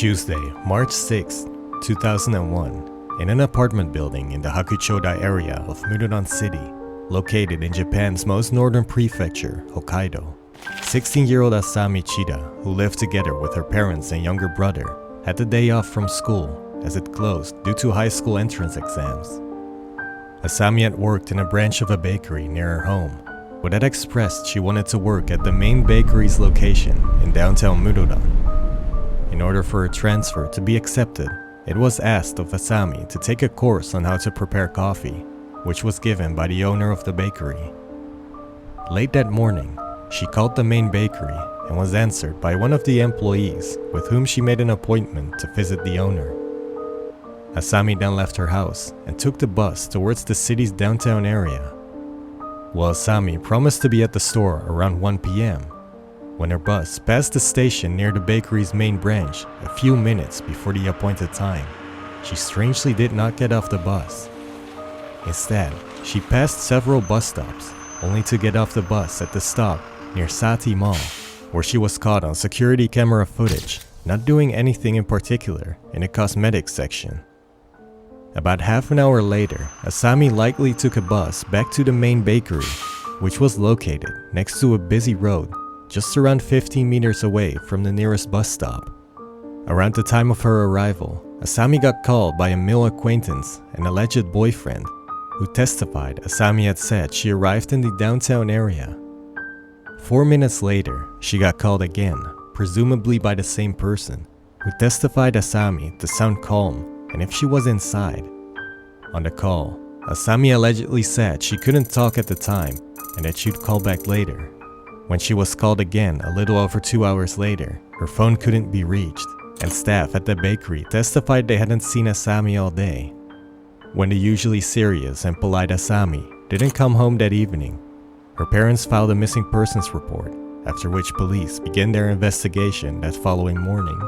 Tuesday, March 6, 2001, in an apartment building in the Hakuchoda area of Muroran City, located in Japan's most northern prefecture, Hokkaido. 16-year-old Asami Chida, who lived together with her parents and younger brother, had the day off from school as it closed due to high school entrance exams. Asami had worked in a branch of a bakery near her home, but had expressed she wanted to work at the main bakery's location in downtown Muroran. In order for her transfer to be accepted, it was asked of Asami to take a course on how to prepare coffee, which was given by the owner of the bakery. Late that morning, she called the main bakery and was answered by one of the employees with whom she made an appointment to visit the owner. Asami then left her house and took the bus towards the city's downtown area. While Asami promised to be at the store around 1 p.m., when her bus passed the station near the bakery's main branch a few minutes before the appointed time, she strangely did not get off the bus. Instead, she passed several bus stops, only to get off the bus at the stop near Saty Mall, where she was caught on security camera footage, not doing anything in particular in a cosmetics section. About half an hour later, Asami likely took a bus back to the main bakery, which was located next to a busy road just around 15 meters away from the nearest bus stop. Around the time of her arrival, Asami got called by a male acquaintance and alleged boyfriend, who testified Asami had said she arrived in the downtown area. 4 minutes later, she got called again, presumably by the same person, who testified Asami to sound calm and if she was inside. On the call, Asami allegedly said she couldn't talk at the time and that she'd call back later. When she was called again a little over 2 hours later, her phone couldn't be reached, and staff at the bakery testified they hadn't seen Asami all day. When the usually serious and polite Asami didn't come home that evening, her parents filed a missing persons report, after which police began their investigation that following morning.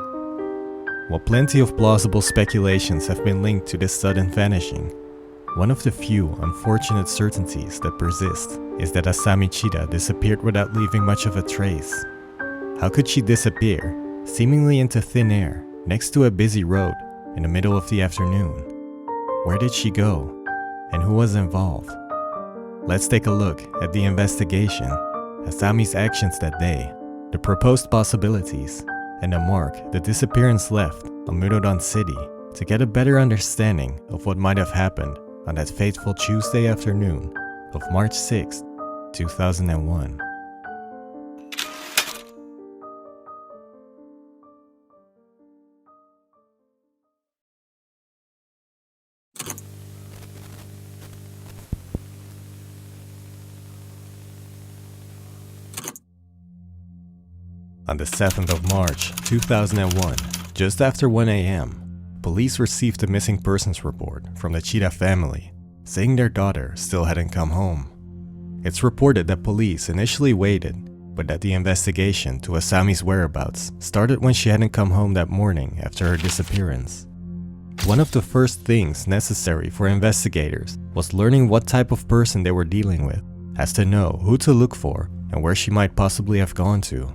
While plenty of plausible speculations have been linked to this sudden vanishing, one of the few unfortunate certainties that persist is that Asami Chida disappeared without leaving much of a trace. How could she disappear, seemingly into thin air, next to a busy road in the middle of the afternoon? Where did she go? And who was involved? Let's take a look at the investigation, Asami's actions that day, the proposed possibilities, and the mark the disappearance left on Muroran City to get a better understanding of what might have happened on that fateful Tuesday afternoon of March 6, 2001. On the 7th of March, 2001, just after 1 a.m., police received a missing persons report from the Chida family, saying their daughter still hadn't come home. It's reported that police initially waited, but that the investigation to Asami's whereabouts started when she hadn't come home that morning after her disappearance. One of the first things necessary for investigators was learning what type of person they were dealing with, as to know who to look for and where she might possibly have gone to.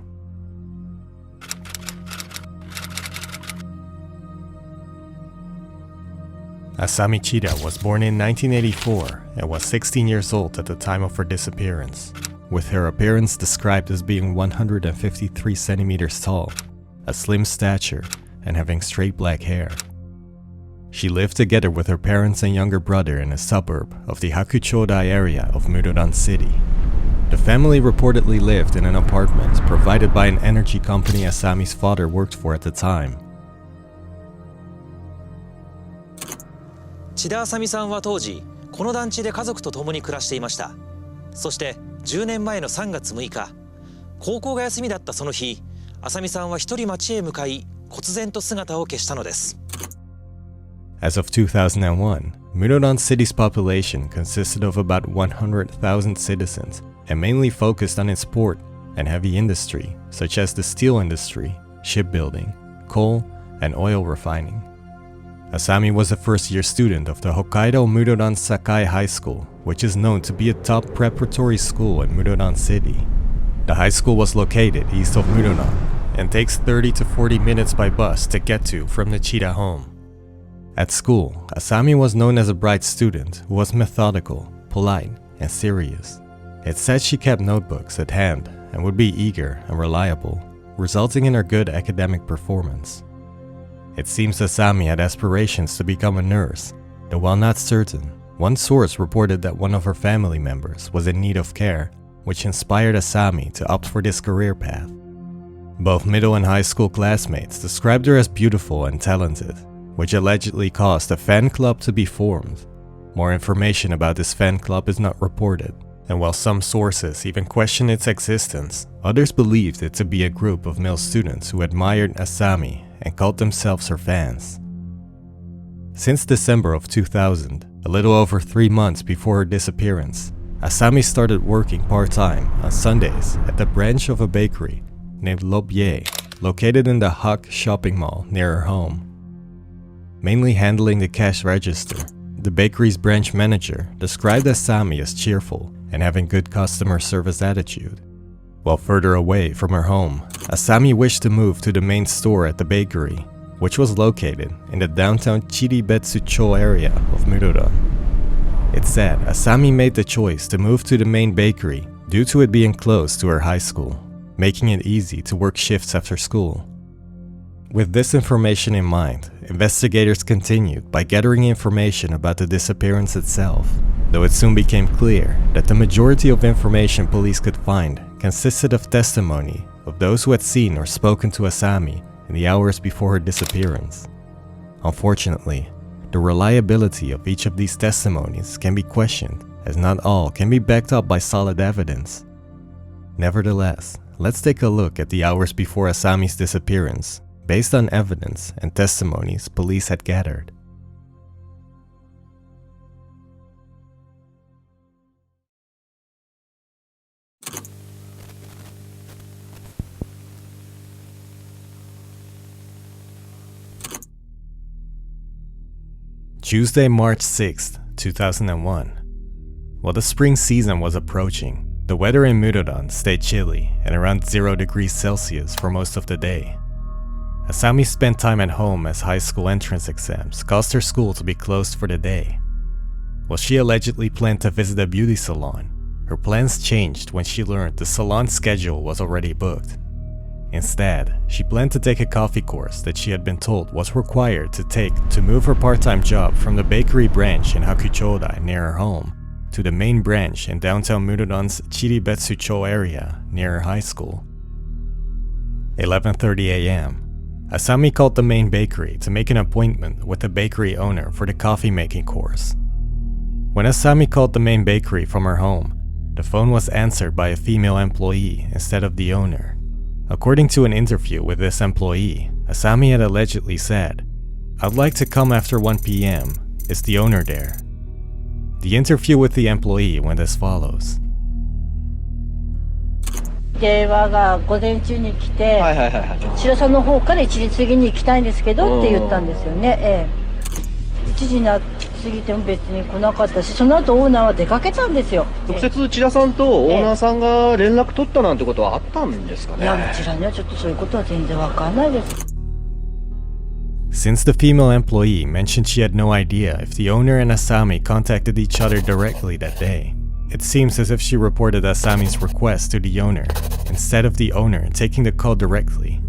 Asami Chida was born in 1984 and was 16 years old at the time of her disappearance, with her appearance described as being 153 centimeters tall, a slim stature, and having straight black hair. She lived together with her parents and younger brother in a suburb of the Hakuchoda area of Muroran City. The family reportedly lived in an apartment provided by an energy company Asami's father worked for at the time. 千田あさみさんは当時この団地で家族と共に暮らしていました。そして10年前の3月6日、高校が休みだったその日、あさみさんは一人町へ向かい忽然と姿を消したのです。 As of 2001, Muroran City's population consisted of about 100,000 citizens and mainly focused on its port and heavy industry such as the steel industry, shipbuilding, coal, and oil refining. Asami was a first-year student of the Hokkaido Muroran Sakai High School, which is known to be a top preparatory school in Muroran City. The high school was located east of Muroran and takes 30 to 40 minutes by bus to get to from the Chida home. At school, Asami was known as a bright student who was methodical, polite, and serious. It's said she kept notebooks at hand and would be eager and reliable, resulting in her good academic performance. It seems Asami had aspirations to become a nurse, though while not certain, one source reported that one of her family members was in need of care, which inspired Asami to opt for this career path. Both middle and high school classmates described her as beautiful and talented, which allegedly caused a fan club to be formed. More information about this fan club is not reported, and while some sources even question its existence, others believed it to be a group of male students who admired Asami and called themselves her fans. Since December of 2000, a little over 3 months before her disappearance, Asami started working part-time on Sundays at the branch of a bakery named Lobye, located in the Hak shopping mall near her home. Mainly handling the cash register, the bakery's branch manager described Asami as cheerful and having good customer service attitude. While further away from her home, Asami wished to move to the main store at the bakery, which was located in the downtown Chiribetsucho area of Muroran. It said Asami made the choice to move to the main bakery due to it being close to her high school, making it easy to work shifts after school. With this information in mind, investigators continued by gathering information about the disappearance itself, though it soon became clear that the majority of information police could find consisted of testimony of those who had seen or spoken to Asami in the hours before her disappearance. Unfortunately, the reliability of each of these testimonies can be questioned, as not all can be backed up by solid evidence. Nevertheless, let's take a look at the hours before Asami's disappearance, based on evidence and testimonies police had gathered. Tuesday, March 6th, 2001. While the spring season was approaching, the weather in Muroran stayed chilly and around 0 degrees Celsius for most of the day. Asami spent time at home as high school entrance exams caused her school to be closed for the day. While she allegedly planned to visit a beauty salon, her plans changed when she learned the salon's schedule was already booked. Instead, she planned to take a coffee course that she had been told was required to take to move her part-time job from the bakery branch in Hakuchodai near her home to the main branch in downtown Muroran's Chiribetsucho area near her high school. 11:30 a.m. Asami called the main bakery to make an appointment with the bakery owner for the coffee making course. When Asami called the main bakery from her home, the phone was answered by a female employee instead of the owner. According to an interview with this employee, Asami had allegedly said, "I'd like to come after 1 p.m. Is the owner there?" The interview with the employee went as follows. 電話が午前中に来て、白さんの方から1時過ぎに行きたいんですけどって言ったんですよね。1時に過ぎても別に来なかったし、その後オーナーは出かけたんですよ。直接千田さんとオーナーさんが連絡取ったなんてことはあったんですかね。いや、うちらにはちょっとそういうことは全然わかんないです。Since the female employee mentioned she had no idea if the owner and Asami contacted each other directly that day, it seems as if she reported Asami's request to the owner, instead of the owner taking the call directly.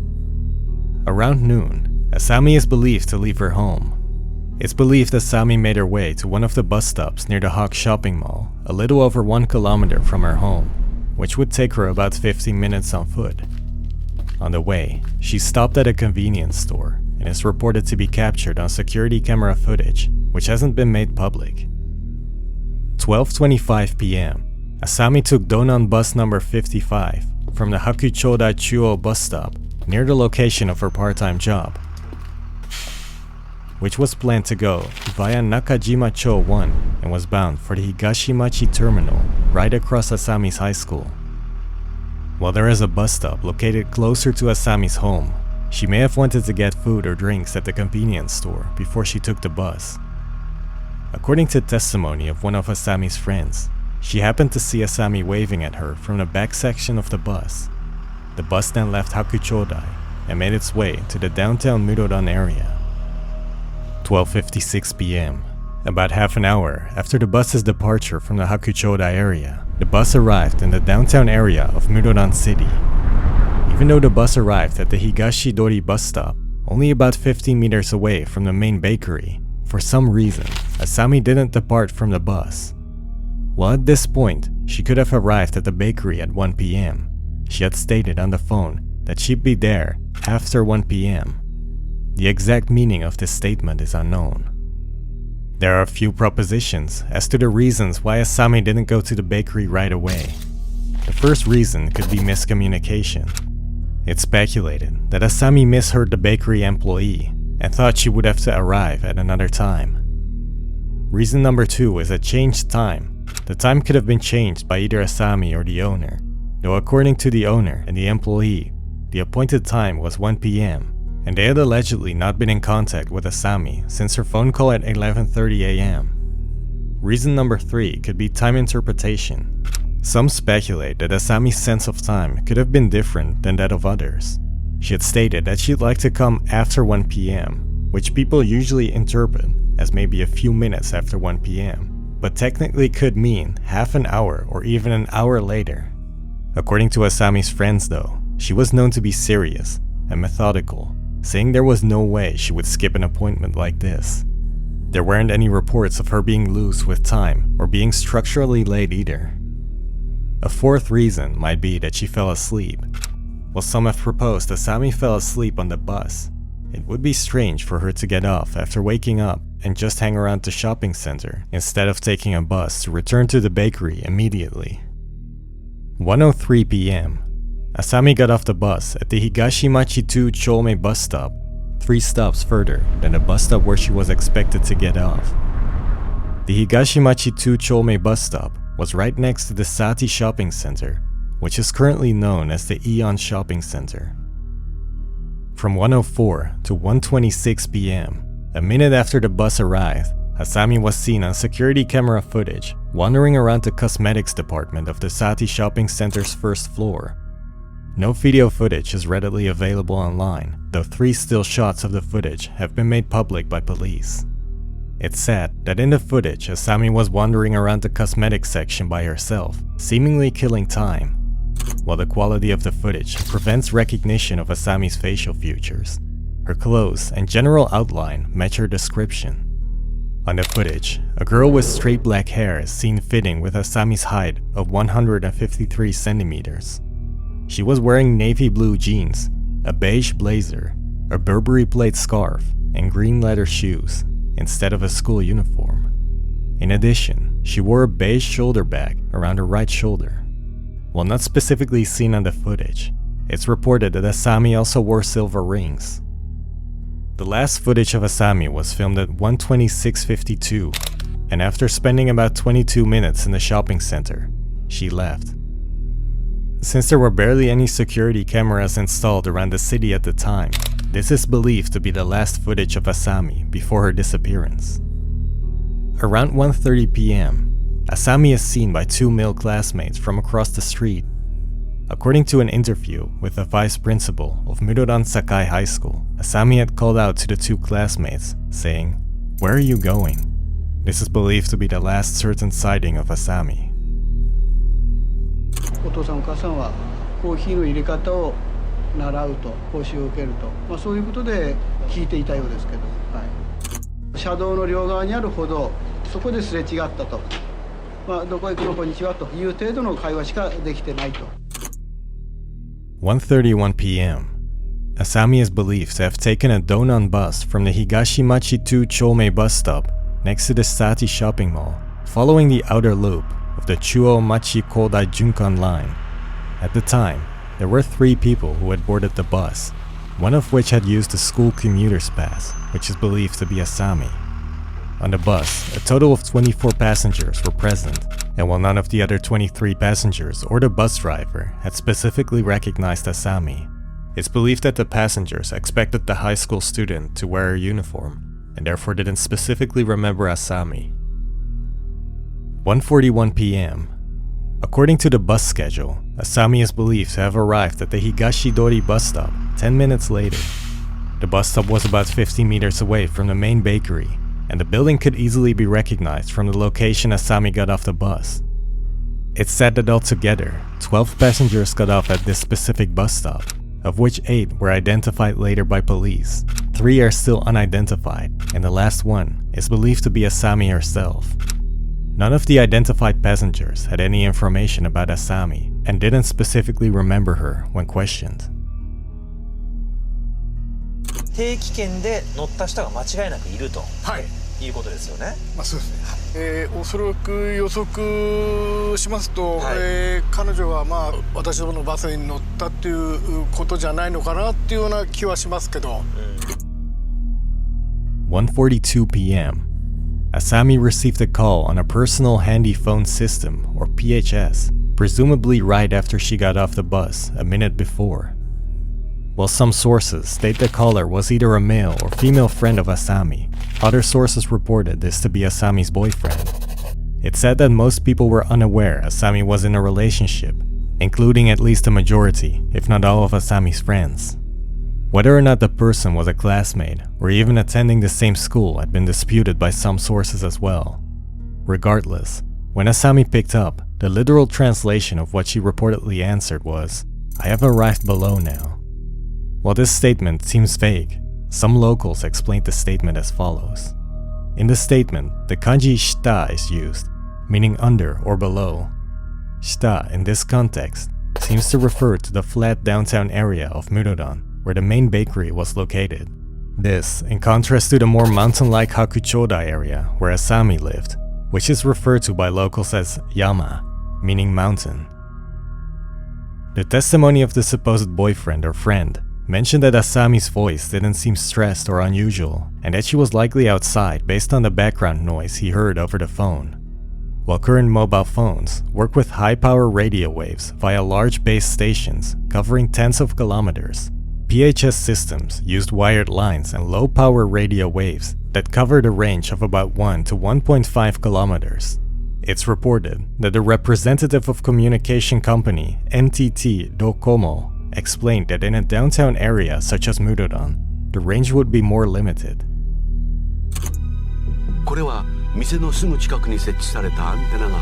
Around noon, Asami is believed to leave her home. It's believed Asami made her way to one of the bus stops near the Hak shopping mall, a little over 1 kilometer from her home, which would take her about 15 minutes on foot. On the way, she stopped at a convenience store and is reported to be captured on security camera footage, which hasn't been made public. 12:25 p.m., Asami took Donan bus number 55 from the Hakuchodai Chuo bus stop near the location of her part-time job, which was planned to go via Nakajima-cho 1 and was bound for the Higashimachi terminal right across Asami's high school. While there is a bus stop located closer to Asami's home, she may have wanted to get food or drinks at the convenience store before she took the bus. According to testimony of one of Asami's friends, she happened to see Asami waving at her from the back section of the bus. the bus then left Hakuchodai and made its way to the downtown Muroran area. 12:56 p.m. About half an hour after the bus's departure from the Hakuchodai area, the bus arrived in the downtown area of Muroran City. Even though the bus arrived at the Higashidori bus stop, only about 15 meters away from the main bakery, for some reason, Asami didn't depart from the bus. Well, at this point, she could have arrived at the bakery at 1 p.m. She had stated on the phone that she'd be there after 1 p.m. The exact meaning of this statement is unknown. There are a few propositions as to the reasons why Asami didn't go to the bakery right away. The first reason could be miscommunication. It's speculated that Asami misheard the bakery employee and thought she would have to arrive at another time. Reason number 2 is a changed time. The time could have been changed by either Asami or the owner, though according to the owner and the employee, the appointed time was 1 p.m. and they had allegedly not been in contact with Asami since her phone call at 11:30 a.m. Reason number 3 could be time interpretation. Some speculate that Asami's sense of time could have been different than that of others. She had stated that she'd like to come after 1 p.m., which people usually interpret as maybe a few minutes after 1 p.m., but technically could mean half an hour or even an hour later. According to Asami's friends though, she was known to be serious and methodical, saying there was no way she would skip an appointment like this. There weren't any reports of her being loose with time or being structurally late either. A fourth reason might be that she fell asleep. While some have proposed Asami fell asleep on the bus, it would be strange for her to get off after waking up and just hang around the shopping center instead of taking a bus to return to the bakery immediately. 1:03 p.m. Asami got off the bus at the Higashimachi 2 Cholme bus stop, 3 stops further than the bus stop where she was expected to get off. The Higashimachi 2 Cholme bus stop was right next to the Saty shopping center, which is currently known as the Eon Shopping Center. From 1:04 to 1:26 p.m., a minute after the bus arrived, Asami was seen on security camera footage wandering around the cosmetics department of the Saty shopping center's first floor. No video footage is readily available online, though 3 still shots of the footage have been made public by police. It's said that in the footage, Asami was wandering around the cosmetics section by herself, seemingly killing time. While the quality of the footage prevents recognition of Asami's facial features, her clothes and general outline match her description. On the footage, a girl with straight black hair is seen fitting with Asami's height of 153 centimeters. She was wearing navy blue jeans, a beige blazer, a Burberry plate scarf, and green leather shoes, instead of a school uniform. In addition, she wore a beige shoulder bag around her right shoulder. While not specifically seen on the footage, it's reported that Asami also wore silver rings. The last footage of Asami was filmed at 1:26:52, and after spending about 22 minutes in the shopping center, she left. Since there were barely any security cameras installed around the city at the time, this is believed to be the last footage of Asami before her disappearance. Around 1:30 p.m., Asami is seen by 2 male classmates from across the street. According to an interview with the vice principal of Muroran Sakai High School, Asami had called out to the 2 classmates, saying, "Where are you going?" This is believed to be the last certain sighting of Asami. お父さんお母さんはコーヒーの入れ方を習うと講習を受けると、そういうことで聞いていたようですけど、車道の両側にある歩道、そこですれ違ったと、どこへ行くのこんにちはという程度の会話しかできてないと。1:31 p.m. Asami is believed to have taken a Donan bus from the Higashimachi 2 Cholme bus stop next to the Saty shopping mall, following the outer loop of the Chuo-machi Kodai Junkan line. At the time, there were 3 people who had boarded the bus, one of which had used the school commuter's pass, which is believed to be Asami. On the bus, a total of 24 passengers were present, and while none of the other 23 passengers or the bus driver had specifically recognized Asami, it's believed that the passengers expected the high school student to wear a uniform, and therefore didn't specifically remember Asami. 1:41 p.m. According to the bus schedule, Asami is believed to have arrived at the Higashidori bus stop 10 minutes later. The bus stop was about 50 meters away from the main bakery, and the building could easily be recognized from the location Asami got off the bus. It's said that altogether, 12 passengers got off at this specific bus stop, of which 8 were identified later by police. 3 are still unidentified, and the last one is believed to be Asami herself. None of the identified passengers had any information about Asami and didn't specifically remember her when questioned. 定期券で乗った人が間違いなくいると、いうことですよね。そうですね。おそらく予測しますと、彼女は私どものバスに乗ったっていうことじゃないのかなっていうような気はしますけど。1:42 p.m. Asami received a call on a personal handy phone system, or PHS, presumably right after she got off the bus a minute before. While some sources state the caller was either a male or female friend of Asami, other sources reported this to be Asami's boyfriend. It said that most people were unaware Asami was in a relationship, including at least a majority, if not all of Asami's friends. Whether or not the person was a classmate or even attending the same school had been disputed by some sources as well. Regardless, when Asami picked up, the literal translation of what she reportedly answered was, "I have arrived below now." While this statement seems vague, some locals explained the statement as follows. In the statement, the kanji shita is used, meaning under or below. Shita, in this context, seems to refer to the flat downtown area of Muroran, where the main bakery was located. This, in contrast to the more mountain-like Hakuchoda area where Asami lived, which is referred to by locals as yama, meaning mountain. The testimony of the supposed boyfriend or friend mentioned that Asami's voice didn't seem stressed or unusual, and that she was likely outside based on the background noise he heard over the phone. While current mobile phones work with high-power radio waves via large base stations covering tens of kilometers, PHS systems used wired lines and low-power radio waves that covered a range of about 1 to 1.5 kilometers. It's reported that the representative of communication company NTT Docomo explained that in a downtown area such as Muroran, the range would be more limited. これは店のすぐ近くに設置されたアンテナが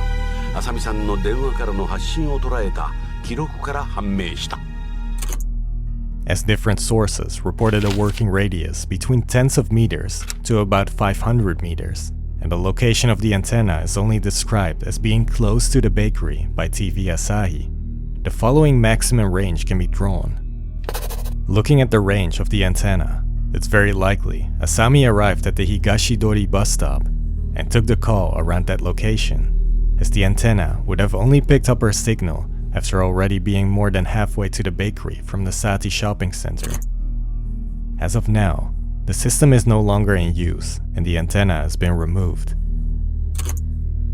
浅見さんの電話からの発信を捉えた記録から判明した。As different sources reported a working radius between tens of meters to about 500 meters, and the location of the antenna is only described as being close to the bakery by TV Asahi, the following maximum range can be drawn. Looking at the range of the antenna, it's very likely Asami arrived at the Higashidori bus stop and took the call around that location, as the antenna would have only picked up her signal after already being more than halfway to the bakery from the Saty shopping center. As of now, the system is no longer in use and the antenna has been removed.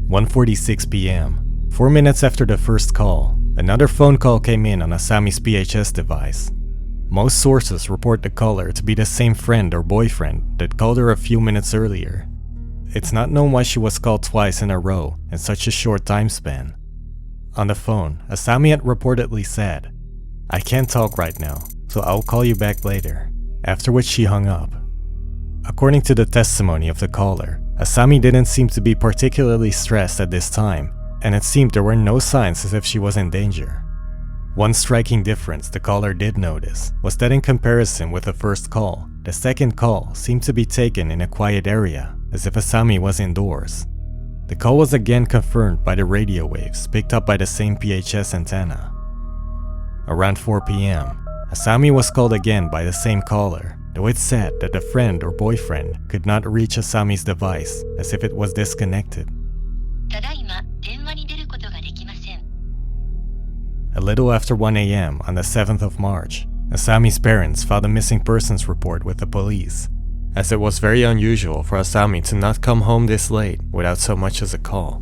1:46 p.m. 4 minutes after the first call, another phone call came in on Asami's PHS device. Most sources report the caller to be the same friend or boyfriend that called her a few minutes earlier. It's not known why she was called twice in a row in such a short time span. On the phone, Asami had reportedly said, "I can't talk right now, so I'll call you back later," after which she hung up. According to the testimony of the caller, Asami didn't seem to be particularly stressed at this time, and it seemed there were no signs as if she was in danger. One striking difference the caller did notice was that in comparison with the first call, the second call seemed to be taken in a quiet area, as if Asami was indoors. The call was again confirmed by the radio waves picked up by the same PHS antenna. Around 4 p.m., Asami was called again by the same caller, though it said that the friend or boyfriend could not reach Asami's device as if it was disconnected. A little after 1 a.m. on the 7th of March, Asami's parents filed a missing persons report with the police, as it was very unusual for Asami to not come home this late without so much as a call.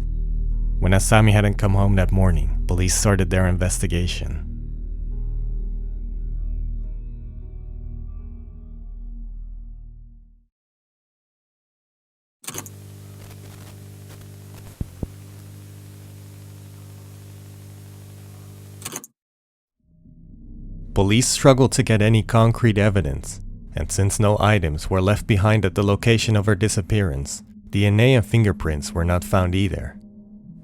When Asami hadn't come home that morning, police started their investigation. police struggled to get any concrete evidence, and since no items were left behind at the location of her disappearance, DNA and fingerprints were not found either.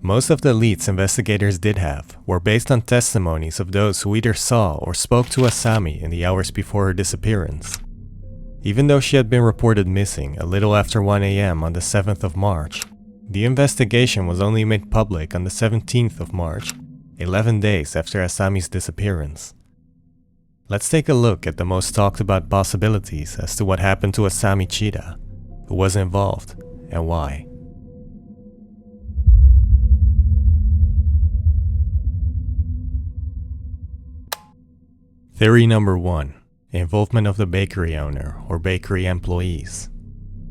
Most of the leads investigators did have were based on testimonies of those who either saw or spoke to Asami in the hours before her disappearance. Even though she had been reported missing a little after 1 a.m. on the 7th of March, the investigation was only made public on the 17th of March, 11 days after Asami's disappearance. Let's take a look at the most talked about possibilities as to what happened to Asami Chida, who was involved, and why. Theory number 1. Involvement of the bakery owner or bakery employees.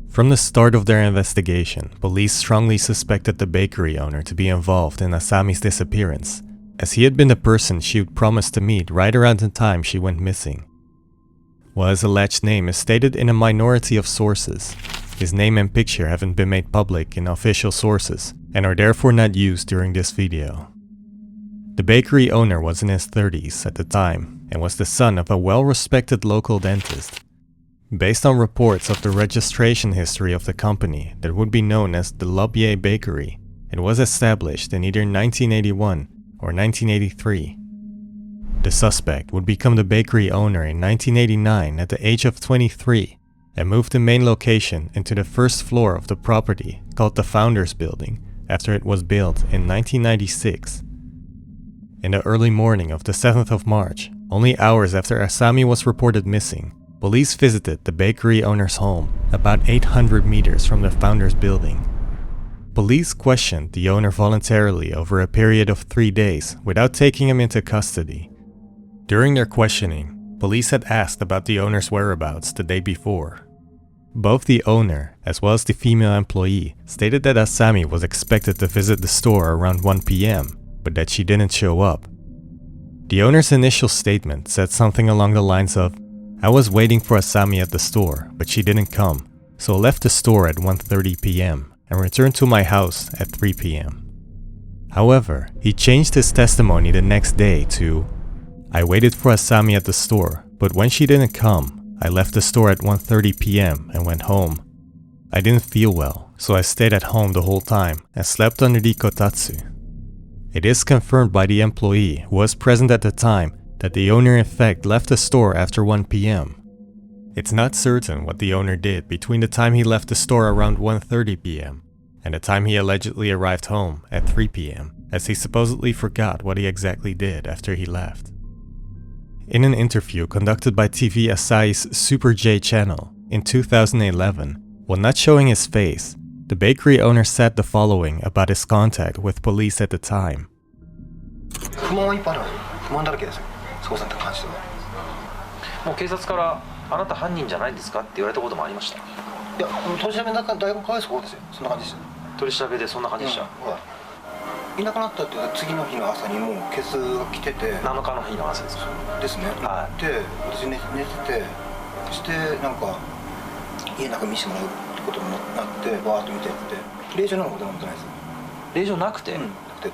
From the start of their investigation, police strongly suspected the bakery owner to be involved in Asami's disappearance, as he had been the person she would promised to meet right around the time she went missing. While his alleged name is stated in a minority of sources, his name and picture haven't been made public in official sources and are therefore not used during this video. The bakery owner was in his 30s at the time and was the son of a well-respected local dentist. Based on reports of the registration history of the company that would be known as the Lobier Bakery, it was established in either 1981 or 1983. The suspect would become the bakery owner in 1989 at the age of 23 and moved the main location into the first floor of the property called the Founders Building after it was built in 1996. In the early morning of the 7th of March, only hours after Asami was reported missing, police visited the bakery owner's home about 800 meters from the Founders Building. Police questioned the owner voluntarily over a period of 3 days without taking him into custody. During their questioning, police had asked about the owner's whereabouts the day before. Both the owner as well as the female employee stated that Asami was expected to visit the store around 1 p.m., but that she didn't show up. The owner's initial statement said something along the lines of, "I was waiting for Asami at the store, but she didn't come, so I left the store at 1:30 p.m. and returned to my house at 3 p.m. However, he changed his testimony the next day to, "I waited for Asami at the store, but when she didn't come, I left the store at 1:30 p.m. and went home. I didn't feel well, so I stayed at home the whole time and slept under the kotatsu." It is confirmed by the employee who was present at the time that the owner in fact left the store after 1 p.m. It's not certain what the owner did between the time he left the store around 1:30 p.m. and the time he allegedly arrived home at 3 p.m., as he supposedly forgot what he exactly did after he left. In an interview conducted by TV Asahi's Super J channel in 2011, while not showing his face, the bakery owner said the following about his contact with police at the time. 不満はいっぱいある。不満だらけですよ。捜査に関しては。もう警察からあなた犯人じゃないですかって言われたこともありました。いや、取り調べの中だいぶかわいそうですよ。そんな感じですよ。取り調べでそんな感じでした。いなくなったって次の日の朝にもうケツが来てて。7日の日の朝ですか。ですね。はい。で、私寝てて、してなんか家の中見せてもらうってことになってバーッと見てって令状なのことは思ってないです。令状なくて。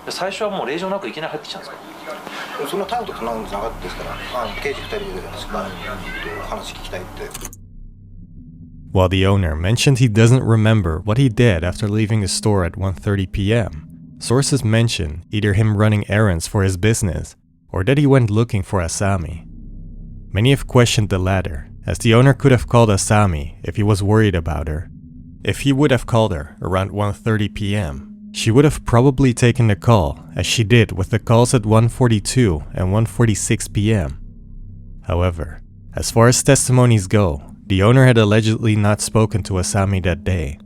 最初はもう令状なくいきなり入ってきたんですか。そんな逮捕とかそんなのじゃなかったですから、刑事2人で話聞きたいって。While the owner mentioned he doesn't remember what he did after leaving the store at 1:30 p.m., sources mention either him running errands for his business or that he went looking for Asami. Many have questioned the latter, as the owner could have called Asami if he was worried about her. If he would have called her around 1:30 p.m., she would have probably taken the call, as she did with the calls at 1:42 and 1:46 p.m. However, as far as testimonies go, the owner had allegedly not spoken to Asami that day.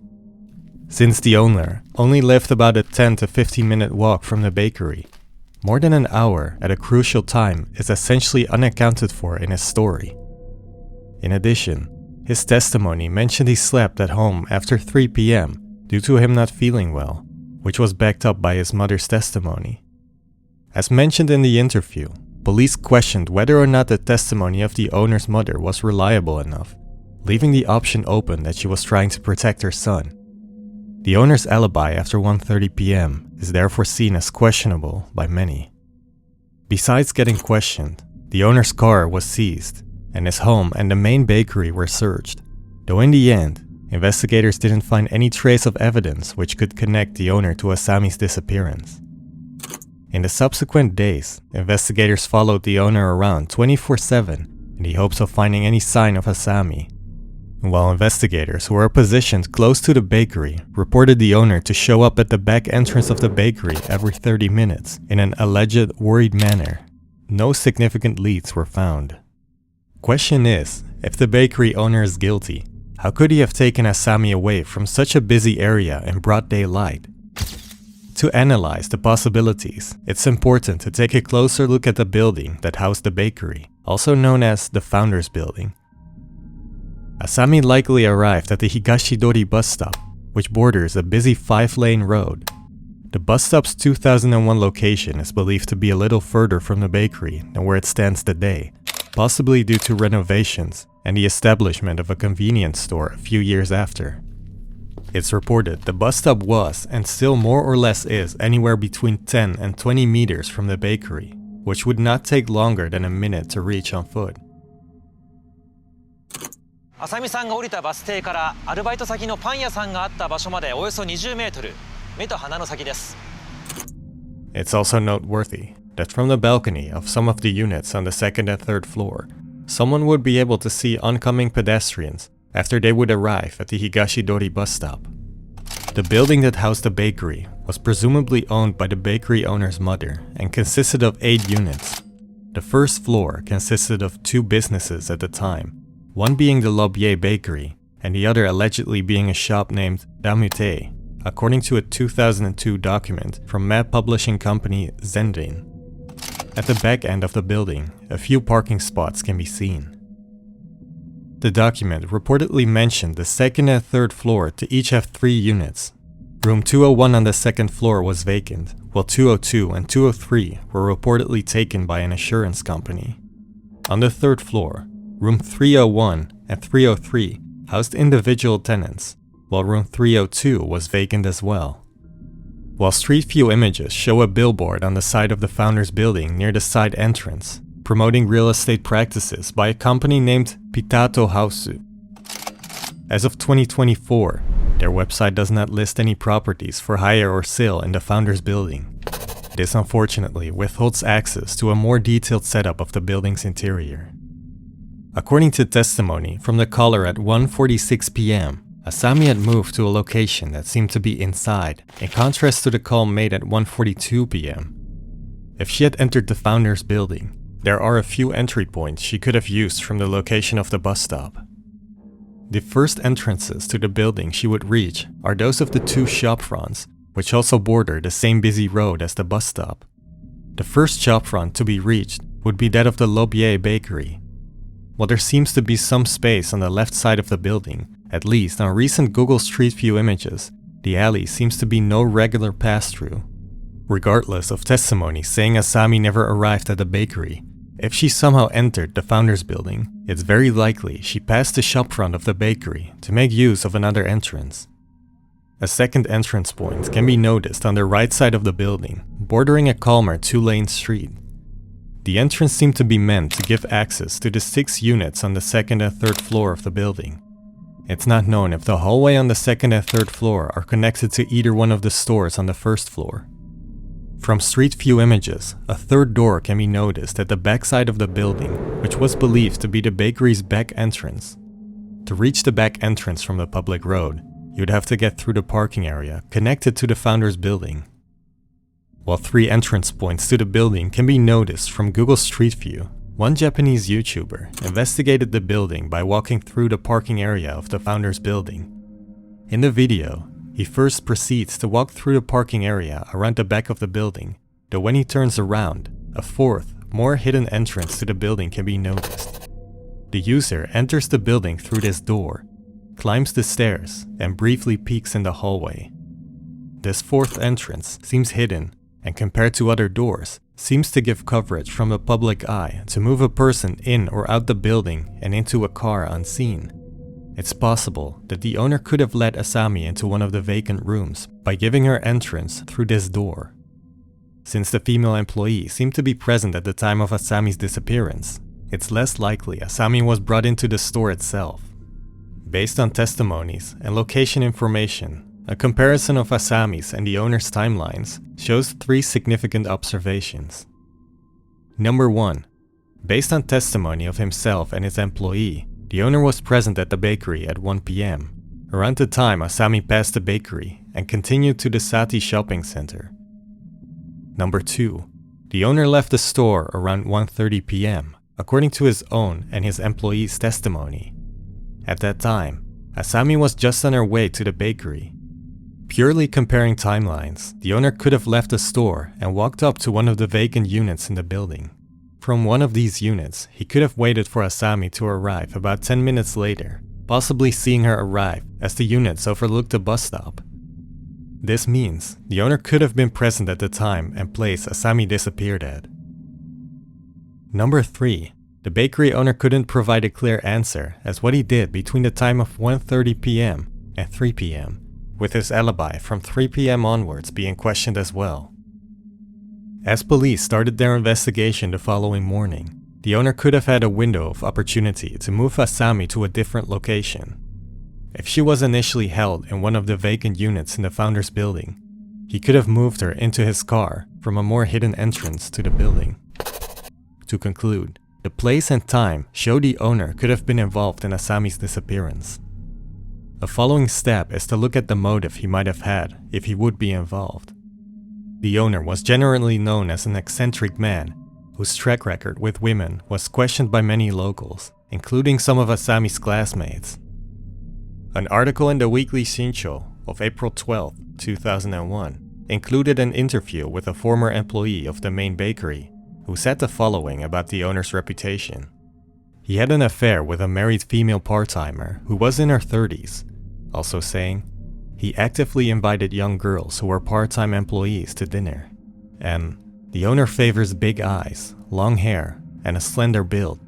Since the owner only lived about a 10 to 15 minute walk from the bakery, more than an hour at a crucial time is essentially unaccounted for in his story. In addition, his testimony mentioned he slept at home after 3 p.m. due to him not feeling well, which was backed up by his mother's testimony. As mentioned in the interview, police questioned whether or not the testimony of the owner's mother was reliable enough, leaving the option open that she was trying to protect her son. The owner's alibi after 1:30 p.m. is therefore seen as questionable by many. Besides getting questioned, The owner's car was seized, and his home and the main bakery were searched, though in the end, investigators didn't find any trace of evidence which could connect the owner to Asami's disappearance. In the subsequent days, investigators followed the owner around 24/7 in the hopes of finding any sign of Asami, while investigators who were positioned close to the bakery reported the owner to show up at the back entrance of the bakery every 30 minutes in an alleged worried manner. No significant leads were found. Question is, if the bakery owner is guilty, how could he have taken Asami away from such a busy area in broad daylight? To analyze the possibilities, it's important to take a closer look at the building that housed the bakery, also known as the Founders Building. Asami likely arrived at the Higashidori bus stop, which borders a busy 5-lane road. The bus stop's 2001 location is believed to be a little further from the bakery than where it stands today, possibly due to renovations and the establishment of a convenience store a few years after. It's reported the bus stop was, and still more or less is, anywhere between 10 and 20 meters from the bakery, which would not take longer than a minute to reach on foot. 浅見さんが降りたバス停からアルバイト先のパン屋さんがあった場所までおよそ20メートル、目と鼻の先です。It's also noteworthy that from the balcony of some of the units on the second and third floor, someone would be able to see oncoming pedestrians after they would arrive at the Higashidori bus stop. The building that housed the bakery was presumably owned by the bakery owner's mother and consisted of 8 units. The first floor consisted of 2 businesses at the time, one being the Lobier Bakery and the other allegedly being a shop named Damute, according to a 2002 document from map publishing company Zendin. At the back end of the building, a few parking spots can be seen. The document reportedly mentioned the second and third floor to each have 3 units. Room 201 on the second floor was vacant, while 202 and 203 were reportedly taken by an assurance company. On the third floor, room 301 and 303 housed individual tenants, while room 302 was vacant as well. While Street View images show a billboard on the side of the Founders Building near the side entrance, promoting real estate practices by a company named Pitato House. As of 2024, their website does not list any properties for hire or sale in the Founders Building. This unfortunately withholds access to a more detailed setup of the building's interior. According to testimony from the caller at 1:46 p.m., Asami had moved to a location that seemed to be inside, in contrast to the call made at 1:42 p.m. If she had entered the Founders Building, there are a few entry points she could have used from the location of the bus stop. The first entrances to the building she would reach are those of the 2 shop fronts, which also border the same busy road as the bus stop. The first shop front to be reached would be that of the Lobier Bakery. While there seems to be some space on the left side of the building, at least on recent Google Street View images, the alley seems to be no regular pass-through. Regardless of testimony saying Asami never arrived at the bakery, if she somehow entered the Founders Building, it's very likely she passed the shop front of the bakery to make use of another entrance. A second entrance point can be noticed on the right side of the building, bordering a calmer 2-lane street. The entrance seemed to be meant to give access to the 6 units on the second and third floor of the building. It's not known if the hallway on the second and third floor are connected to either one of the stores on the first floor. From Street View images, a third door can be noticed at the back side of the building, which was believed to be the bakery's back entrance. To reach the back entrance from the public road, you'd have to get through the parking area connected to the Founders Building. While 3 entrance points to the building can be noticed from Google Street View, one Japanese YouTuber investigated the building by walking through the parking area of the Founders Building. In the video, he first proceeds to walk through the parking area around the back of the building, though when he turns around, a 4th, more hidden entrance to the building can be noticed. The user enters the building through this door, climbs the stairs, and briefly peeks in the hallway. This 4th entrance seems hidden, and compared to other doors, seems to give coverage from the public eye to move a person in or out the building and into a car unseen. It's possible that the owner could have let Asami into one of the vacant rooms by giving her entrance through this door. Since the female employee seemed to be present at the time of Asami's disappearance, it's less likely Asami was brought into the store itself. Based on testimonies and location information, a comparison of Asami's and the owner's timelines shows 3 significant observations. Number 1. Based on testimony of himself and his employee, the owner was present at the bakery at 1 p.m., around the time Asami passed the bakery and continued to the Saty shopping center. Number 2. The owner left the store around 1:30 p.m., according to his own and his employee's testimony. At that time, Asami was just on her way to the bakery. Purely comparing timelines, the owner could have left the store and walked up to one of the vacant units in the building. From one of these units, he could have waited for Asami to arrive about 10 minutes later, possibly seeing her arrive as the units overlooked the bus stop. This means the owner could have been present at the time and place Asami disappeared at. Number 3. The bakery owner couldn't provide a clear answer as what he did between the time of 1:30 p.m. and 3 p.m., with his alibi from 3 p.m. onwards being questioned as well. As police started their investigation the following morning, the owner could have had a window of opportunity to move Asami to a different location. If she was initially held in one of the vacant units in the founder's building, he could have moved her into his car from a more hidden entrance to the building. To conclude, the place and time show the owner could have been involved in Asami's disappearance. A following step is to look at the motive he might have had if he would be involved. The owner was generally known as an eccentric man whose track record with women was questioned by many locals, including some of Asami's classmates. An article in the Weekly Shincho of April 12, 2001 included an interview with a former employee of the main bakery who said the following about the owner's reputation. He had an affair with a married female part-timer who was in her 30s, also saying, he actively invited young girls who were part-time employees to dinner. And the owner favors big eyes, long hair, and a slender build.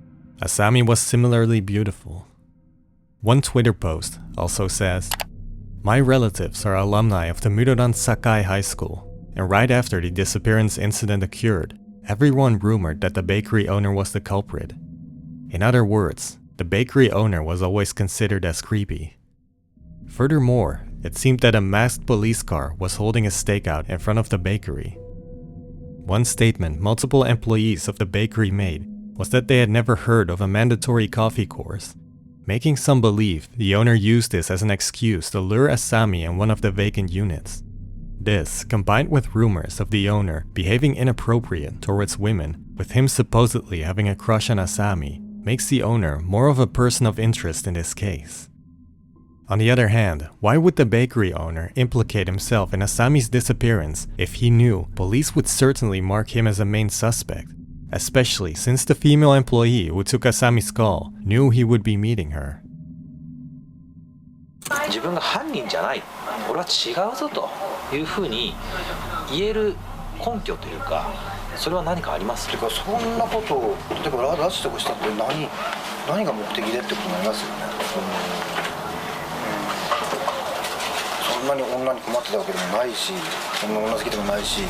Asami was similarly beautiful. One Twitter post also says, "My relatives are alumni of the Muroran Sakai High School, and right after the disappearance incident occurred, everyone rumored that the bakery owner was the culprit. In other words, the bakery owner was always considered as creepy." Furthermore, it seemed that a masked police car was holding a stakeout in front of the bakery. One statement multiple employees of the bakery made was that they had never heard of a mandatory coffee course, making some believe the owner used this as an excuse to lure Asami in one of the vacant units. This, combined with rumors of the owner behaving inappropriate towards women, with him supposedly having a crush on Asami, makes the owner more of a person of interest in this case. On the other hand, why would the bakery owner implicate himself in Asami's disappearance if he knew police would certainly mark him as a main suspect, especially since the female employee who took Asami's call knew he would be meeting her? 自分が犯人じゃない、俺は違うぞというふうに言える根拠というか、それは何かあります？てかそんなことを例えば拉致とかしたって何が目的でってことになりますよね。そんなに女に困ってたわけでもないし、そんな女好きでもないし、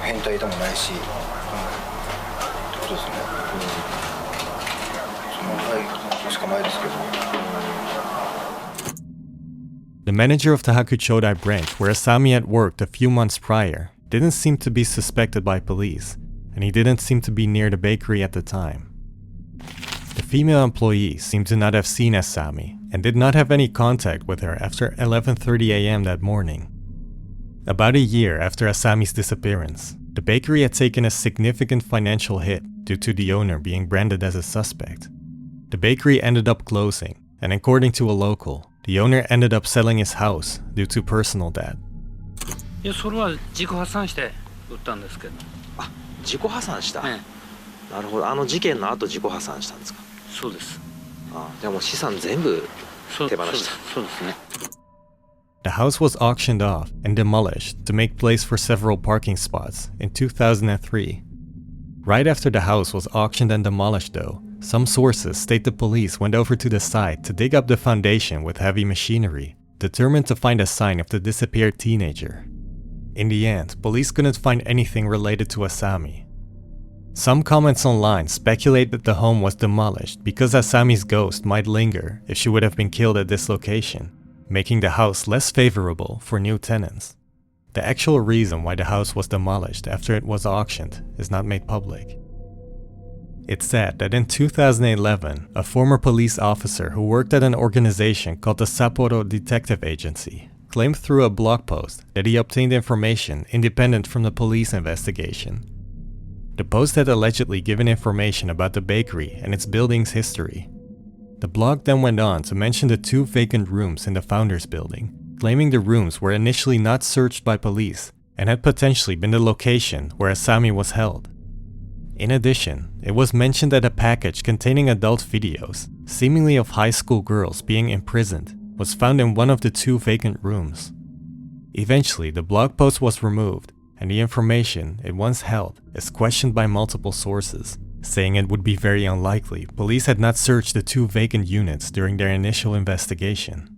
変態でもないし、ってことですね。そのぐらいしかないですけど。The manager of the Hakuchodai branch where Asami had worked a few months prior didn't seem to be suspected by police, and he didn't seem to be near the bakery at the time. The female employee seemed to not have seen Asami and did not have any contact with her after 11:30 a.m. that morning. About a year after Asami's disappearance, the bakery had taken a significant financial hit due to the owner being branded as a suspect. The bakery ended up closing, and according to a local, the owner ended up selling his house due to personal debt. いや、それは自己破産して売ったんですけど。あ、自己破産した。ええ、なるほど。あの事件の後自己破産したんですか。そうです。あ、じゃあもう資産全部手放した。そうですね。The house was auctioned off and demolished to make place for several parking spots in 2003. Right after the house was auctioned and demolished though, some sources state the police went over to the site to dig up the foundation with heavy machinery, determined to find a sign of the disappeared teenager. In the end, police couldn't find anything related to Asami. Some comments online speculate that the home was demolished because Asami's ghost might linger if she would have been killed at this location, making the house less favorable for new tenants. The actual reason why the house was demolished after it was auctioned is not made public. It's said that in 2011, a former police officer who worked at an organization called the Sapporo Detective Agency claimed through a blog post that he obtained information independent from the police investigation. The post had allegedly given information about the bakery and its building's history. The blog then went on to mention the 2 vacant rooms in the founder's building, claiming the rooms were initially not searched by police and had potentially been the location where Asami was held. In addition, it was mentioned that a package containing adult videos, seemingly of high school girls being imprisoned, was found in one of the 2 vacant rooms. Eventually, the blog post was removed, and the information it once held is questioned by multiple sources, saying it would be very unlikely police had not searched the 2 vacant units during their initial investigation.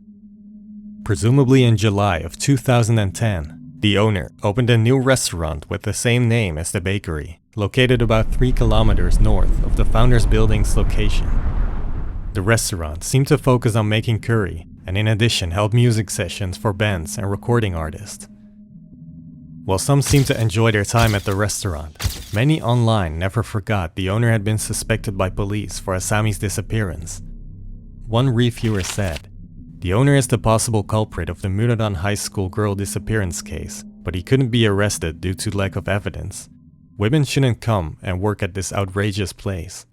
Presumably in July of 2010, the owner opened a new restaurant with the same name as the bakery, located about 3 kilometers north of the founder's building's location. The restaurant seemed to focus on making curry, and in addition held music sessions for bands and recording artists. While some seemed to enjoy their time at the restaurant, many online never forgot the owner had been suspected by police for Asami's disappearance. One reviewer said, "The owner is the possible culprit of the Muroran high school girl disappearance case, but he couldn't be arrested due to lack of evidence. Women shouldn't come and work at this outrageous place."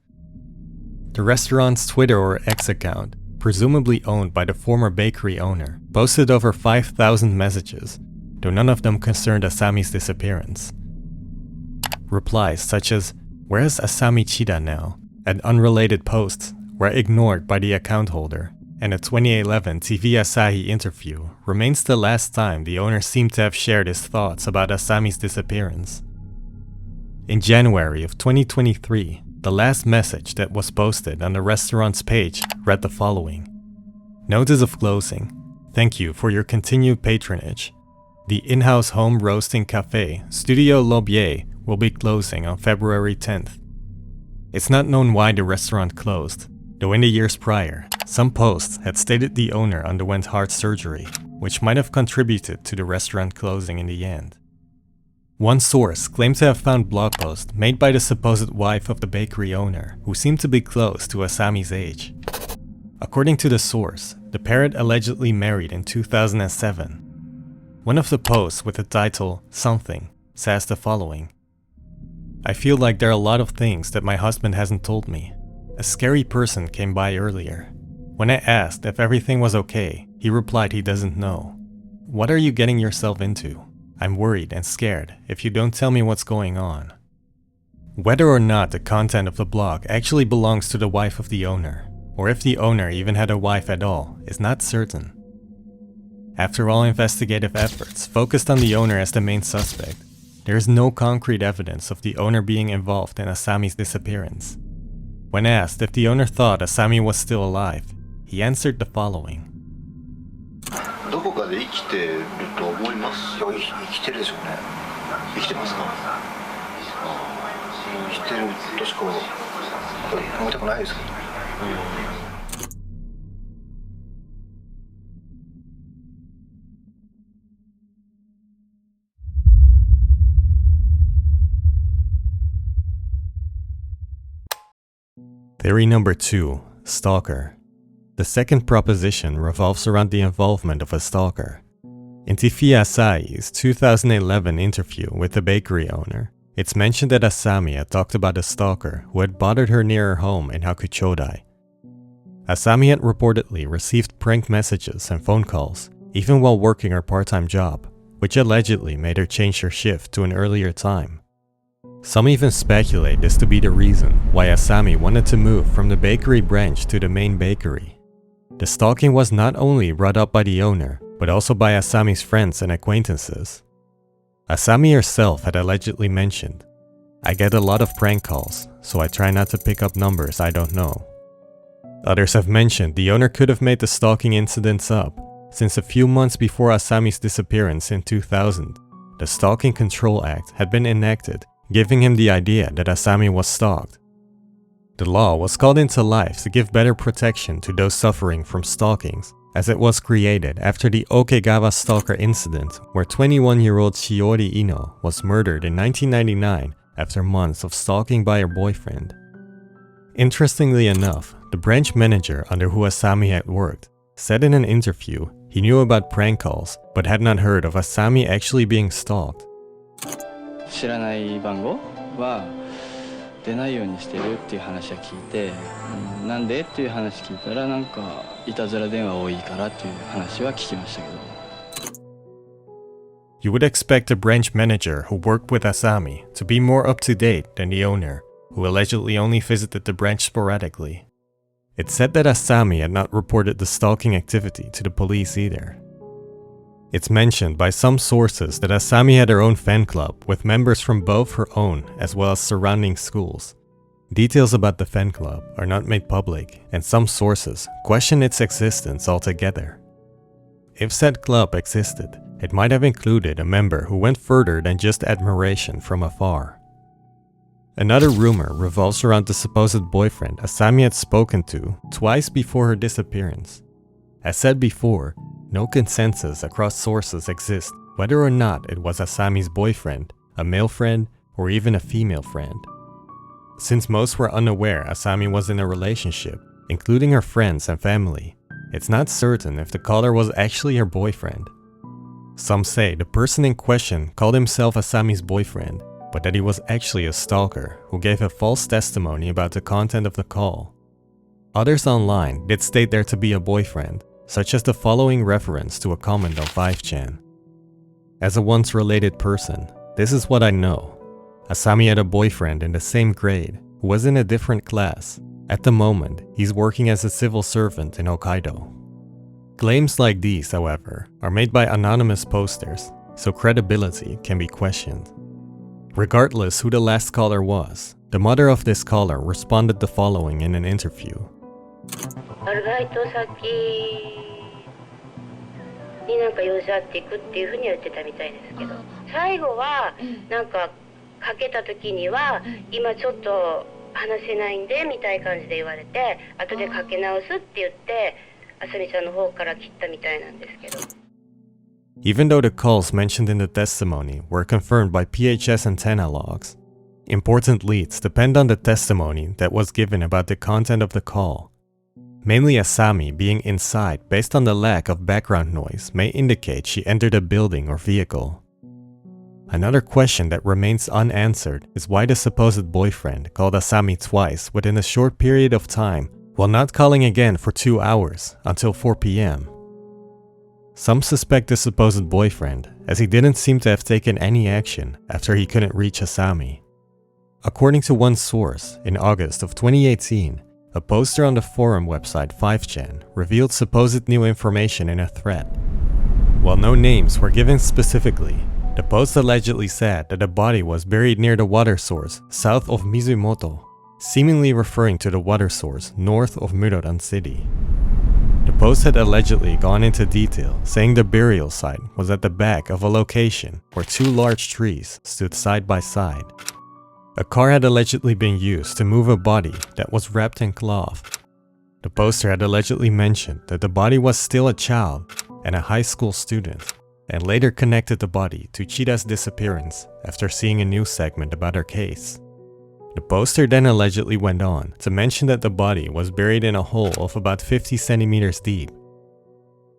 The restaurant's Twitter or X account, presumably owned by the former bakery owner, posted over 5,000 messages, though none of them concerned Asami's disappearance. Replies such as, "Where's Asami Chida now?" and unrelated posts were ignored by the account holder, and a 2011 TV Asahi interview remains the last time the owner seemed to have shared his thoughts about Asami's disappearance. In January of 2023, the last message that was posted on the restaurant's page read the following: "Notice of closing. Thank you for your continued patronage. The in-house home roasting cafe, Studio Lobier, will be closing on February 10th. It's not known why the restaurant closed, though in the years prior, some posts had stated the owner underwent heart surgery, which might have contributed to the restaurant closing in the end." One source claimed to have found blog posts made by the supposed wife of the bakery owner, who seemed to be close to Asami's age. According to the source, the pair had allegedly married in 2007. One of the posts with the title "Something" says the following: "I feel like there are a lot of things that my husband hasn't told me. A scary person came by earlier. When I asked if everything was okay, he replied he doesn't know. What are you getting yourself into? I'm worried and scared if you don't tell me what's going on." Whether or not the content of the blog actually belongs to the wife of the owner, or if the owner even had a wife at all, is not certain. After all investigative efforts focused on the owner as the main suspect, there is no concrete evidence of the owner being involved in Asami's disappearance. When asked if the owner thought Asami was still alive, he answered the following: どこかで生きてると思います。生きてるでしょうね。生きてますか。生きてるとしか思いたくないですけどね。Theory number 2, Stalker. The second proposition revolves around the involvement of a stalker. In TV Asahi's 2011 interview with the bakery owner, it's mentioned that Asami had talked about a stalker who had bothered her near her home in Hokkaido. Asami had reportedly received prank messages and phone calls, even while working her part-time job, which allegedly made her change her shift to an earlier time. Some even speculate this to be the reason why Asami wanted to move from the bakery branch to the main bakery. The stalking was not only brought up by the owner, but also by Asami's friends and acquaintances. Asami herself had allegedly mentioned, "I get a lot of prank calls, so I try not to pick up numbers I don't know." Others have mentioned the owner could have made the stalking incidents up, since a few months before Asami's disappearance in 2000, the Stalking Control Act had been enacted, giving him the idea that Asami was stalked. The law was called into life to give better protection to those suffering from stalkings, as it was created after the Okegawa stalker incident where 21-year-old Shiori Ino was murdered in 1999 after months of stalking by her boyfriend. Interestingly enough, the branch manager under who Asami had worked said in an interview he knew about prank calls but had not heard of Asami actually being stalked. 知らない番号は出ないようにしてるっていう話は聞いて、なんでっていう話聞いたらなんかいたずら電話多いからっていう話は聞きましたけど。You would expect a branch manager who worked with Asami to be more up to date than the owner, who allegedly only visited the branch sporadically. It's said that Asami had not reported the stalking activity to the police either. It's mentioned by some sources that Asami had her own fan club with members from both her own as well as surrounding schools. Details about the fan club are not made public, and some sources question its existence altogether. If said club existed, it might have included a member who went further than just admiration from afar. Another rumor revolves around the supposed boyfriend Asami had spoken to twice before her disappearance. As said before, no consensus across sources exists whether or not it was Asami's boyfriend, a male friend, or even a female friend. Since most were unaware Asami was in a relationship, including her friends and family, it's not certain if the caller was actually her boyfriend. Some say the person in question called himself Asami's boyfriend, but that he was actually a stalker who gave a false testimony about the content of the call. Others online did state there to be a boyfriend, such as the following reference to a comment on 5chan. As a once related person, this is what I know. Asami had a boyfriend in the same grade who was in a different class. At the moment, he's working as a civil servant in Hokkaido. Claims like these, however, are made by anonymous posters, so credibility can be questioned. Regardless who the last caller was, the mother of this caller responded the following in an interview. アルバイト先になんか用事あっていくっていうふうには言ってたみたいですけど、最後はなんかかけた時には今ちょっと話せないんでみたいな感じで言われて、後でかけ直すって言ってあさみちゃんの方から切ったみたいなんですけど。Even though the calls mentioned in the testimony were confirmed by PHS antenna logs, important leads depend on the testimony that was given about the content of the call. Mainly Asami being inside based on the lack of background noise may indicate she entered a building or vehicle. Another question that remains unanswered is why the supposed boyfriend called Asami twice within a short period of time while not calling again for 2 hours until 4 p.m. Some suspect the supposed boyfriend, as he didn't seem to have taken any action after he couldn't reach Asami. According to one source, in August of 2018, a poster on the forum website 5chan revealed supposed new information in a thread. While no names were given specifically, the post allegedly said that the body was buried near the water source south of Mizumoto, seemingly referring to the water source north of Muroran city. The post had allegedly gone into detail, saying the burial site was at the back of a location where 2 large trees stood side by side. A car had allegedly been used to move a body that was wrapped in cloth. The poster had allegedly mentioned that the body was still a child and a high school student, and later connected the body to Chida's disappearance after seeing a news segment about her case. The poster then allegedly went on to mention that the body was buried in a hole of about 50 centimeters deep.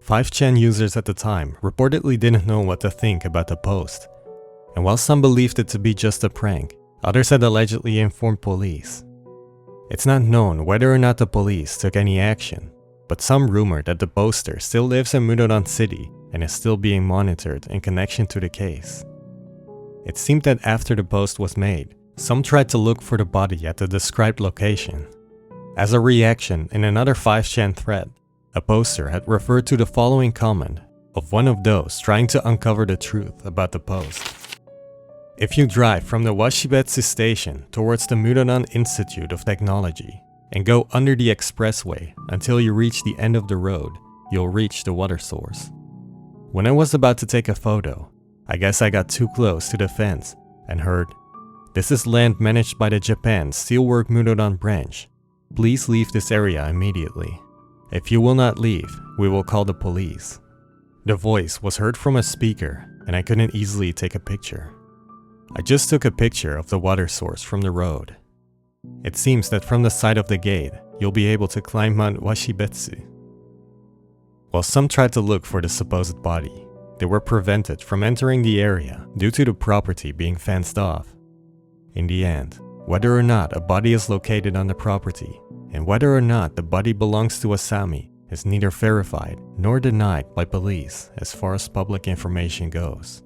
5chan users at the time reportedly didn't know what to think about the post, and while some believed it to be just a prank, others had allegedly informed police. It's not known whether or not the police took any action, but some rumored that the poster still lives in Muroran City and is still being monitored in connection to the case. It seemed that after the post was made, some tried to look for the body at the described location. As a reaction, in another 5chan thread, a poster had referred to the following comment of one of those trying to uncover the truth about the post. If you drive from the Washibetsu station towards the Muroran Institute of Technology and go under the expressway until you reach the end of the road, you'll reach the water source. When I was about to take a photo, I guess I got too close to the fence and heard, "This is land managed by the Japan Steelwork Muroran branch. Please leave this area immediately. If you will not leave, we will call the police." The voice was heard from a speaker, and I couldn't easily take a picture. I just took a picture of the water source from the road. It seems that from the side of the gate, you'll be able to climb Mount Washibetsu. While some tried to look for the supposed body, they were prevented from entering the area due to the property being fenced off. In the end, whether or not a body is located on the property, and whether or not the body belongs to Asami, is neither verified nor denied by police as far as public information goes.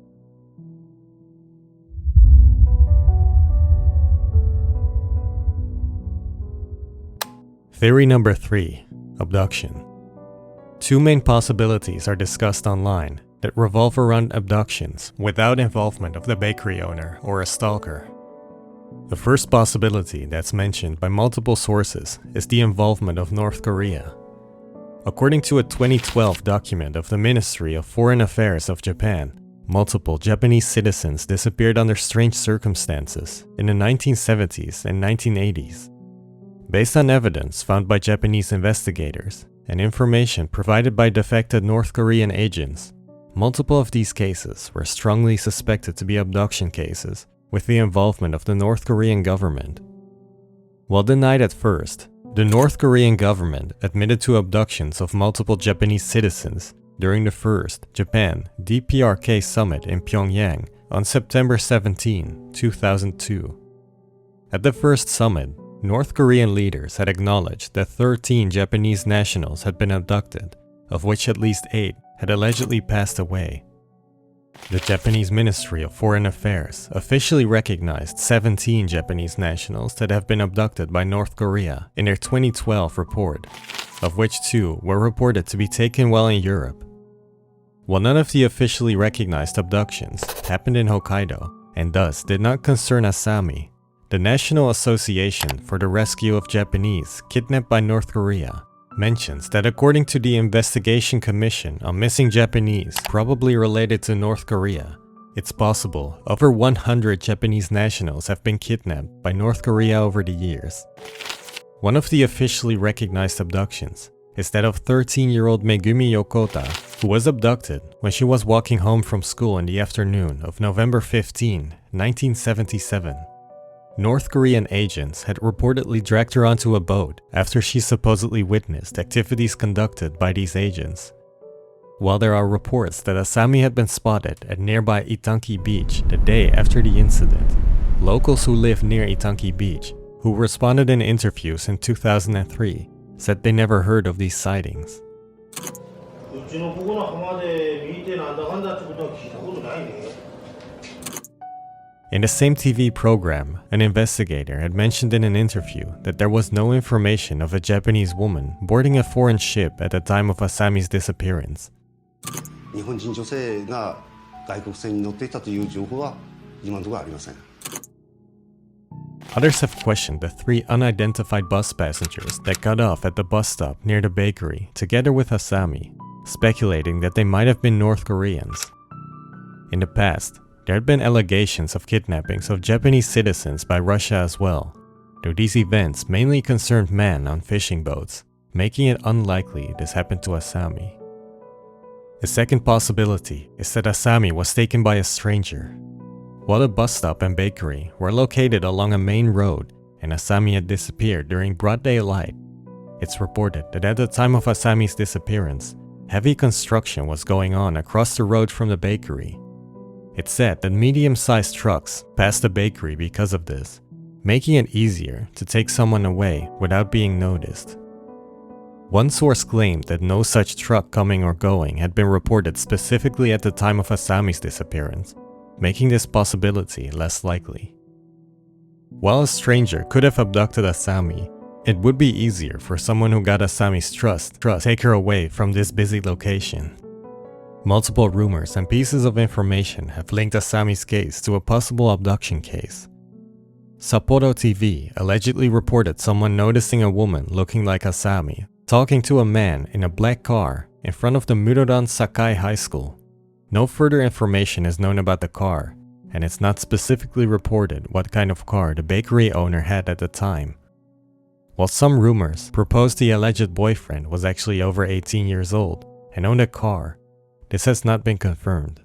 Theory number 3, abduction. Two main possibilities are discussed online that revolve around abductions without involvement of the bakery owner or a stalker. The first possibility that's mentioned by multiple sources is the involvement of North Korea. According to a 2012 document of the Ministry of Foreign Affairs of Japan, multiple Japanese citizens disappeared under strange circumstances in the 1970s and 1980s. Based on evidence found by Japanese investigators and information provided by defected North Korean agents, multiple of these cases were strongly suspected to be abduction cases with the involvement of the North Korean government. While denied at first, the North Korean government admitted to abductions of multiple Japanese citizens during the first Japan DPRK summit in Pyongyang on September 17, 2002. At the first summit, North Korean leaders had acknowledged that 13 Japanese nationals had been abducted, of which at least 8 had allegedly passed away. The Japanese Ministry of Foreign Affairs officially recognized 17 Japanese nationals that have been abducted by North Korea in their 2012 report, of which 2 were reported to be taken while in Europe. While none of the officially recognized abductions happened in Hokkaido and thus did not concern Asami, the National Association for the Rescue of Japanese Kidnapped by North Korea mentions that according to the Investigation Commission on Missing Japanese probably related to North Korea, it's possible over 100 Japanese nationals have been kidnapped by North Korea over the years. One of the officially recognized abductions is that of 13-year-old Megumi Yokota, who was abducted when she was walking home from school in the afternoon of November 15, 1977. North Korean agents had reportedly dragged her onto a boat after she supposedly witnessed activities conducted by these agents. While there are reports that Asami had been spotted at nearby Itanki Beach the day after the incident, locals who live near Itanki Beach, who responded in interviews in 2003, said they never heard of these sightings. In the same TV program, an investigator had mentioned in an interview that there was no information of a Japanese woman boarding a foreign ship at the time of Asami's disappearance. Others have questioned the 3 unidentified bus passengers that got off at the bus stop near the bakery together with Asami, speculating that they might have been North Koreans. In the past, there had been allegations of kidnappings of Japanese citizens by Russia as well, though these events mainly concerned men on fishing boats, making it unlikely this happened to Asami. The second possibility is that Asami was taken by a stranger. While the bus stop and bakery were located along a main road and Asami had disappeared during broad daylight, it's reported that at the time of Asami's disappearance, heavy construction was going on across the road from the bakery. It's said that medium-sized trucks passed the bakery because of this, making it easier to take someone away without being noticed. One source claimed that no such truck coming or going had been reported specifically at the time of Asami's disappearance, making this possibility less likely. While a stranger could have abducted Asami, it would be easier for someone who got Asami's trust to take her away from this busy location. Multiple rumors and pieces of information have linked Asami's case to a possible abduction case. Sapporo TV allegedly reported someone noticing a woman looking like Asami talking to a man in a black car in front of the Muroran Sakai High School. No further information is known about the car, and it's not specifically reported what kind of car the bakery owner had at the time. While some rumors propose the alleged boyfriend was actually over 18 years old and owned a car, this has not been confirmed.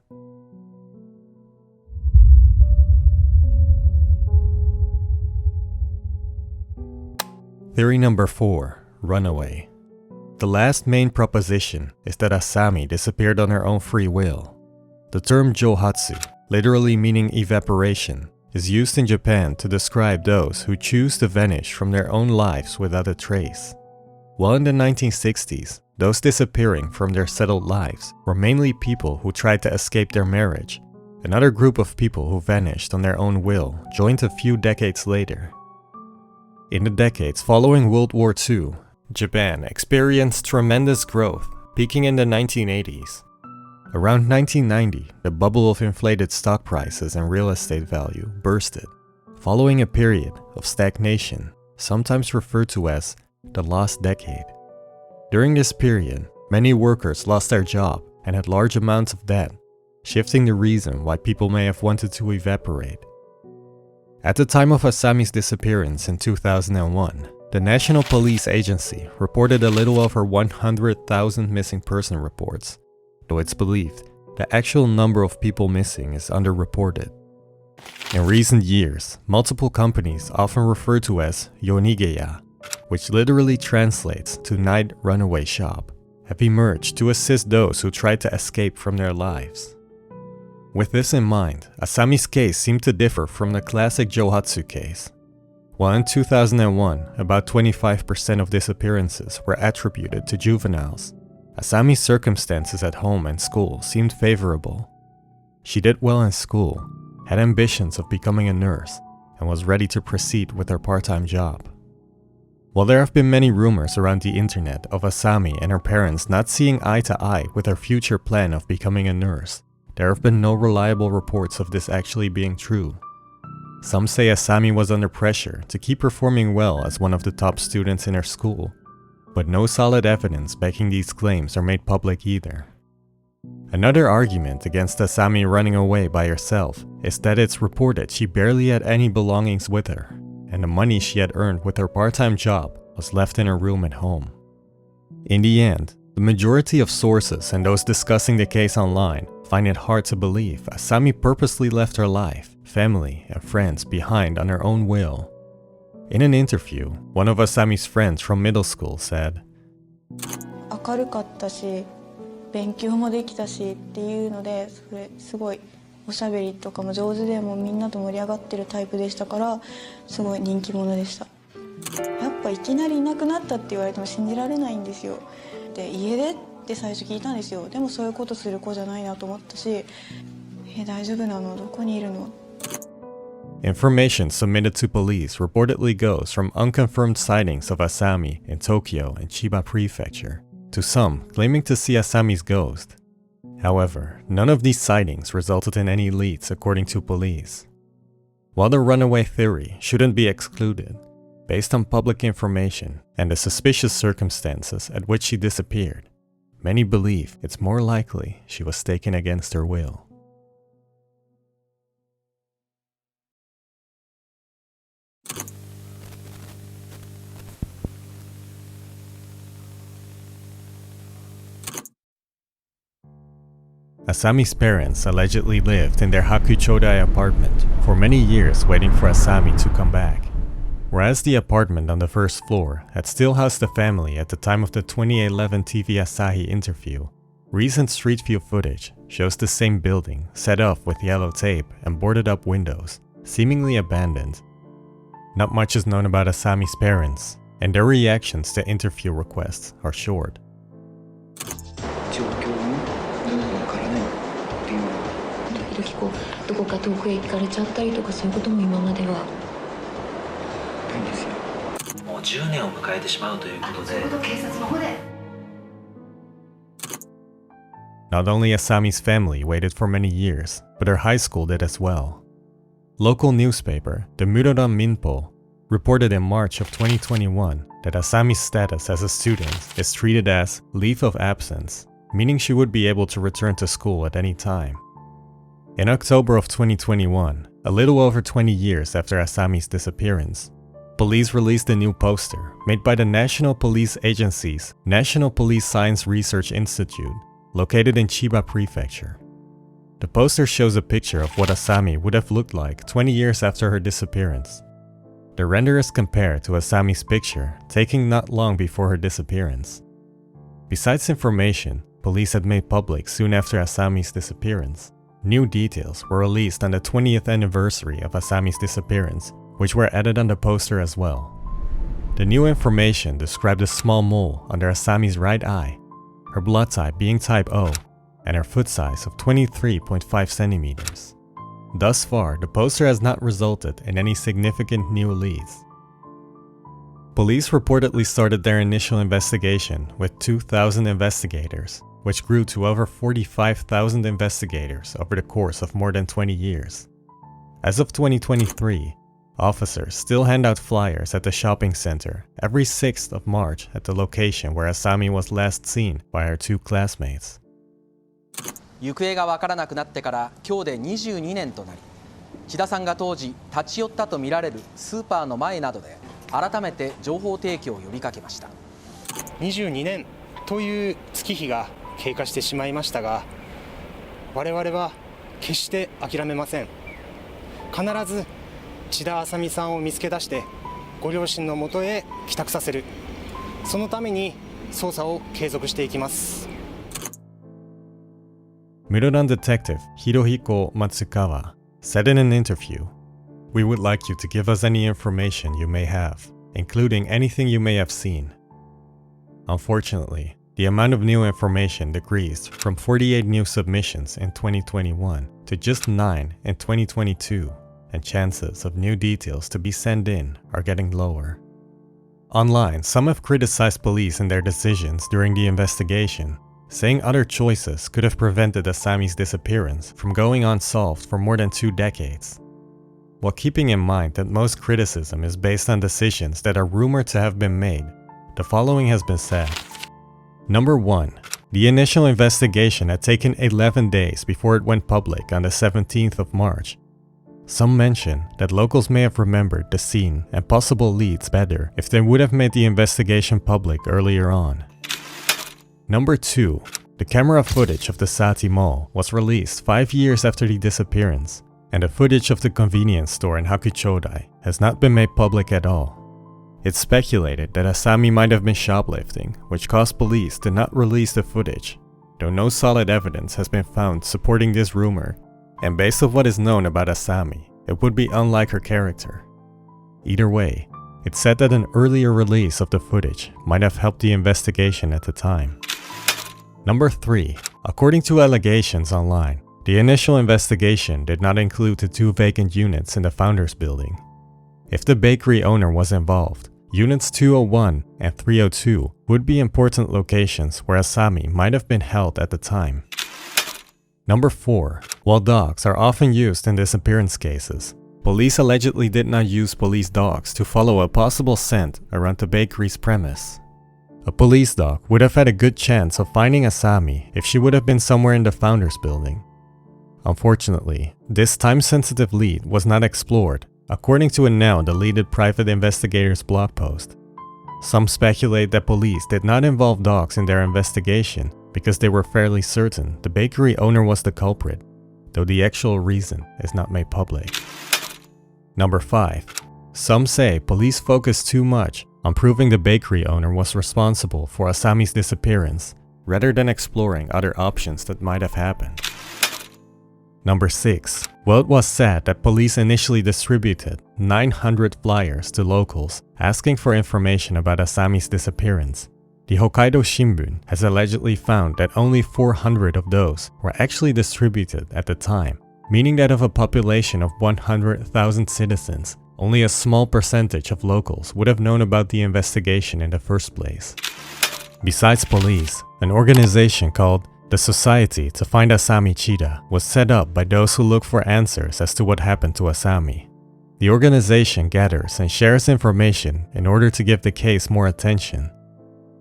Theory number 4, Runaway. The last main proposition is that Asami disappeared on her own free will. The term johatsu, literally meaning evaporation, is used in Japan to describe those who choose to vanish from their own lives without a trace. While in the 1960s, those disappearing from their settled lives were mainly people who tried to escape their marriage, another group of people who vanished on their own will joined a few decades later. In the decades following World War II, Japan experienced tremendous growth, peaking in the 1980s. Around 1990, the bubble of inflated stock prices and real estate value bursted, following a period of stagnation, sometimes referred to as the lost decade. During this period, many workers lost their job and had large amounts of debt, shifting the reason why people may have wanted to evaporate. At the time of Asami's disappearance in 2001, the National Police Agency reported a little over 100,000 missing person reports, though it's believed the actual number of people missing is underreported. In recent years, multiple companies, often referred to as yonigeya, which literally translates to night runaway shop, have emerged to assist those who try to escape from their lives. With this in mind, Asami's case seemed to differ from the classic johatsu case. While in 2001, about 25% of disappearances were attributed to juveniles, Asami's circumstances at home and school seemed favorable. She did well in school, had ambitions of becoming a nurse, and was ready to proceed with her part-time job. While there have been many rumors around the internet of Asami and her parents not seeing eye to eye with her future plan of becoming a nurse, there have been no reliable reports of this actually being true. Some say Asami was under pressure to keep performing well as one of the top students in her school, but no solid evidence backing these claims are made public either. Another argument against Asami running away by herself is that it's reported she barely had any belongings with her, and the money she had earned with her part-time job was left in her room at home. In the end, the majority of sources and those discussing the case online find it hard to believe Asami purposely left her life, family, and friends behind on her own will. In an interview, one of Asami's friends from middle school said, 明るかったし、勉強もできたしっていうので、それすごいおしゃべりとかも上手でもみんなと盛り上がってるタイプでしたから、すごい人気者でした。やっぱいきなりいなくなったって言われても信じられないんですよ。で、家出って最初聞いたんですよ。でもそういうことする子じゃないなと思ったし、大丈夫なの？どこにいるの？ Information submitted to police reportedly goes from unconfirmed sightings of Asami in Tokyo and Chiba Prefecture to some claiming to see Asami's ghost. However, none of these sightings resulted in any leads according to police. While the runaway theory shouldn't be excluded, based on public information and the suspicious circumstances at which she disappeared, many believe it's more likely she was taken against her will. Asami's parents allegedly lived in their Hakuchodai apartment for many years waiting for Asami to come back. Whereas the apartment on the first floor had still housed the family at the time of the 2011 TV Asahi interview, recent street view footage shows the same building set off with yellow tape and boarded up windows, seemingly abandoned. Not much is known about Asami's parents, and their reactions to interview requests are short. 時々こうどこか遠くへ行かれちゃったりとかそういうことも今まではないんですよ。もう10年を迎えてしまうということで。そういうこと警察の方で。Not only Asami's family waited for many years, but her high school did as well. Local newspaper, the Muroran Minpo, reported in March of 2021 that Asami's status as a student is treated as leave of absence, meaning she would be able to return to school at any time. In October of 2021, a little over 20 years after Asami's disappearance, police released a new poster made by the National Police Agency's National Police Science Research Institute, located in Chiba Prefecture. The poster shows a picture of what Asami would have looked like 20 years after her disappearance. The render is compared to Asami's picture taken not long before her disappearance. Besides information police had made public soon after Asami's disappearance, new details were released on the 20th anniversary of Asami's disappearance, which were added on the poster as well. The new information described a small mole under Asami's right eye, her blood type being type O, and her foot size of 23.5 centimeters. Thus far, the poster has not resulted in any significant new leads. Police reportedly started their initial investigation with 2,000 investigators, which grew to over 45,000 investigators over the course of more than 20 years. As of 2023, officers still hand out flyers at the shopping center every 6th of March at the location where Asami was last seen by her two classmates. 行方がわからなくなってから今日で22年となり、千田さんが当時立ち寄ったとみられるスーパーの前などで改めて情報提供を呼びかけました。22年という月日が経過してしまいましたが、我々は決して諦めません。必ず千田あさみさんを見つけ出してご両親のもとへ帰宅させる。そのために捜査を継続していきます。Muroran detective Hirohiko Matsukawa said in an interview, "We would like you to give us any information you may have, including anything you may have seen." Unfortunately, the amount of new information decreased from 48 new submissions in 2021 to just 9 in 2022, and chances of new details to be sent in are getting lower. Online, some have criticized police and their decisions during the investigation, saying other choices could have prevented Asami's disappearance from going unsolved for more than 2 decades. While keeping in mind that most criticism is based on decisions that are rumored to have been made, the following has been said. Number 1. The initial investigation had taken 11 days before it went public on the 17th of March. Some mention that locals may have remembered the scene and possible leads better if they would have made the investigation public earlier on. Number 2. The camera footage of the Saty Mall was released 5 years after the disappearance, and the footage of the convenience store in Hakuchodai has not been made public at all. It's speculated that Asami might have been shoplifting, which caused police to not release the footage, though no solid evidence has been found supporting this rumor, and based on what is known about Asami, it would be unlike her character. Either way, it's said that an earlier release of the footage might have helped the investigation at the time. Number 3. According to allegations online, the initial investigation did not include the 2 vacant units in the Founders Building. If the bakery owner was involved, Units 201 and 302 would be important locations where Asami might have been held at the time. Number 4. While dogs are often used in disappearance cases, police allegedly did not use police dogs to follow a possible scent around the bakery's premise. A police dog would have had a good chance of finding Asami if she would have been somewhere in the Founders Building. Unfortunately, this time-sensitive lead was not explored, according to a now deleted private investigator's blog post. Some speculate that police did not involve dogs in their investigation because they were fairly certain the bakery owner was the culprit, though the actual reason is not made public. Number 5. Some say police focused too much on proving the bakery owner was responsible for Asami's disappearance, rather than exploring other options that might have happened. Number 6. Well, it was said that police initially distributed 900 flyers to locals asking for information about Asami's disappearance. The Hokkaido Shimbun has allegedly found that only 400 of those were actually distributed at the time, meaning that of a population of 100,000 citizens, only a small percentage of locals would have known about the investigation in the first place. Besides police, an organization called the Society to Find Asami Chida was set up by those who look for answers as to what happened to Asami. The organization gathers and shares information in order to give the case more attention.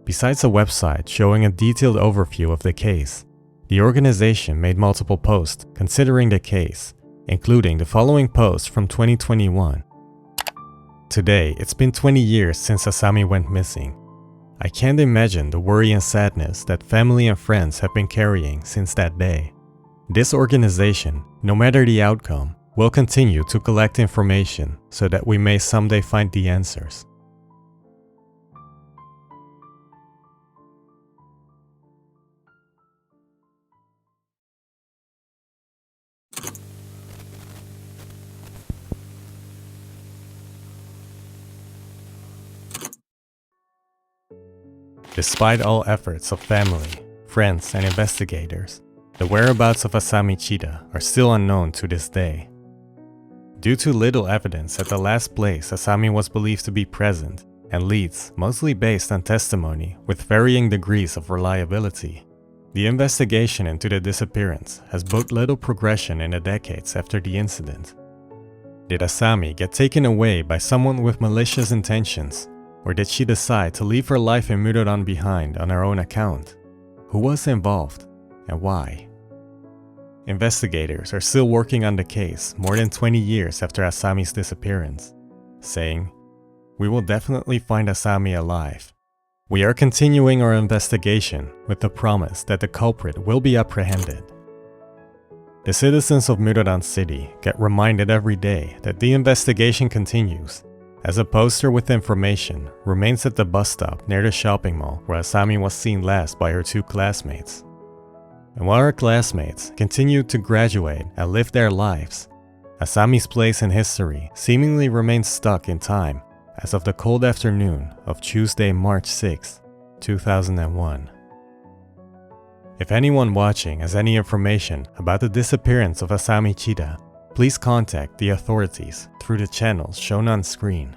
Besides a website showing a detailed overview of the case, the organization made multiple posts considering the case, including the following post from 2021. Today, it's been 20 years since Asami went missing. I can't imagine the worry and sadness that family and friends have been carrying since that day. This organization, no matter the outcome, will continue to collect information so that we may someday find the answers. Despite all efforts of family, friends, and investigators, the whereabouts of Asami Chida are still unknown to this day. Due to little evidence at the last place Asami was believed to be present, and leads mostly based on testimony with varying degrees of reliability, the investigation into the disappearance has booked little progression in the decades after the incident. Did Asami get taken away by someone with malicious intentions? Or did she decide to leave her life in Muroran behind on her own account? Who was involved, and why? Investigators are still working on the case more than 20 years after Asami's disappearance, saying, "We will definitely find Asami alive. We are continuing our investigation with the promise that the culprit will be apprehended." The citizens of Muroran City get reminded every day that the investigation continues, as a poster with information remains at the bus stop near the shopping mall where Asami was seen last by her 2 classmates. And while her classmates continued to graduate and live their lives, Asami's place in history seemingly remains stuck in time as of the cold afternoon of Tuesday, March 6, 2001. If anyone watching has any information about the disappearance of Asami Chida, please contact the authorities through the channels shown on screen.